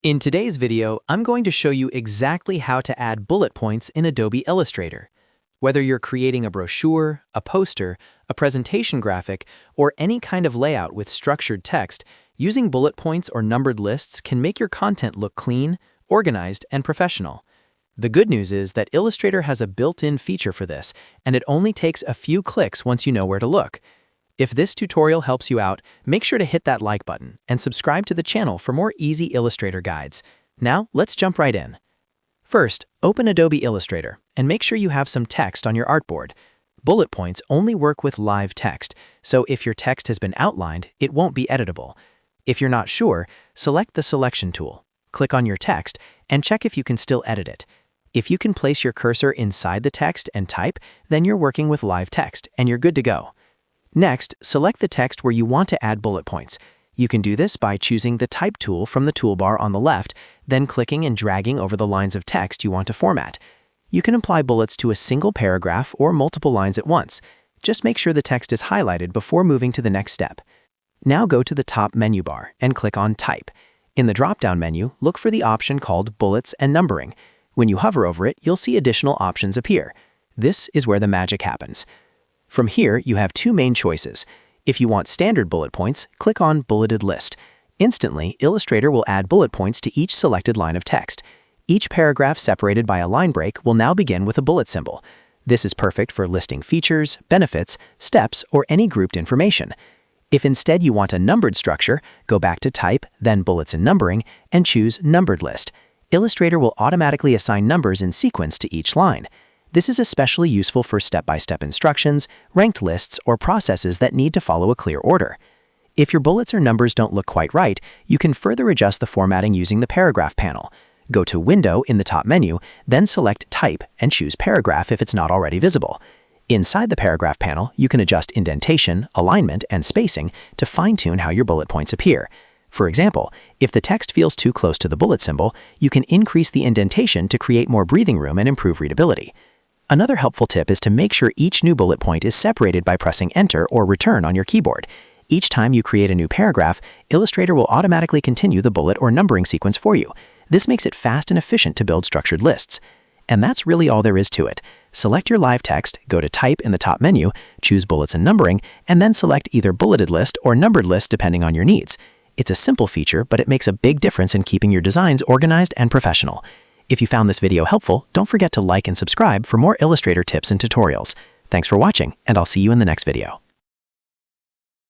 In today's video, I'm going to show you exactly how to add bullet points in Adobe Illustrator. Whether you're creating a brochure, a poster, a presentation graphic, or any kind of layout with structured text, using bullet points or numbered lists can make your content look clean, organized, and professional. The good news is that Illustrator has a built-in feature for this, and it only takes a few clicks once you know where to look. If this tutorial helps you out, make sure to hit that like button and subscribe to the channel for more easy Illustrator guides. Now, let's jump right in. First, open Adobe Illustrator and make sure you have some text on your artboard. Bullet points only work with live text, so if your text has been outlined, it won't be editable. If you're not sure, select the Selection tool. Click on your text and check if you can still edit it. If you can place your cursor inside the text and type, then you're working with live text and you're good to go. Next, select the text where you want to add bullet points. You can do this by choosing the Type tool from the toolbar on the left, then clicking and dragging over the lines of text you want to format. You can apply bullets to a single paragraph or multiple lines at once. Just make sure the text is highlighted before moving to the next step. Now go to the top menu bar and click on Type. In the drop-down menu, look for the option called Bullets and Numbering. When you hover over it, you'll see additional options appear. This is where the magic happens. From here, you have two main choices. If you want standard bullet points, click on Bulleted List. Instantly, Illustrator will add bullet points to each selected line of text. Each paragraph separated by a line break will now begin with a bullet symbol. This is perfect for listing features, benefits, steps, or any grouped information. If instead you want a numbered structure, go back to Type, then Bullets and Numbering, and choose Numbered List. Illustrator will automatically assign numbers in sequence to each line. This is especially useful for step-by-step instructions, ranked lists, or processes that need to follow a clear order. If your bullets or numbers don't look quite right, you can further adjust the formatting using the Paragraph panel. Go to Window in the top menu, then select Type and choose Paragraph if it's not already visible. Inside the Paragraph panel, you can adjust indentation, alignment, and spacing to fine-tune how your bullet points appear. For example, if the text feels too close to the bullet symbol, you can increase the indentation to create more breathing room and improve readability. Another helpful tip is to make sure each new bullet point is separated by pressing Enter or Return on your keyboard. Each time you create a new paragraph, Illustrator will automatically continue the bullet or numbering sequence for you. This makes it fast and efficient to build structured lists. And that's really all there is to it. Select your live text, go to Type in the top menu, choose Bullets and Numbering, and then select either Bulleted List or Numbered List depending on your needs. It's a simple feature, but it makes a big difference in keeping your designs organized and professional. If you found this video helpful, don't forget to like and subscribe for more Illustrator tips and tutorials. Thanks for watching, and I'll see you in the next video.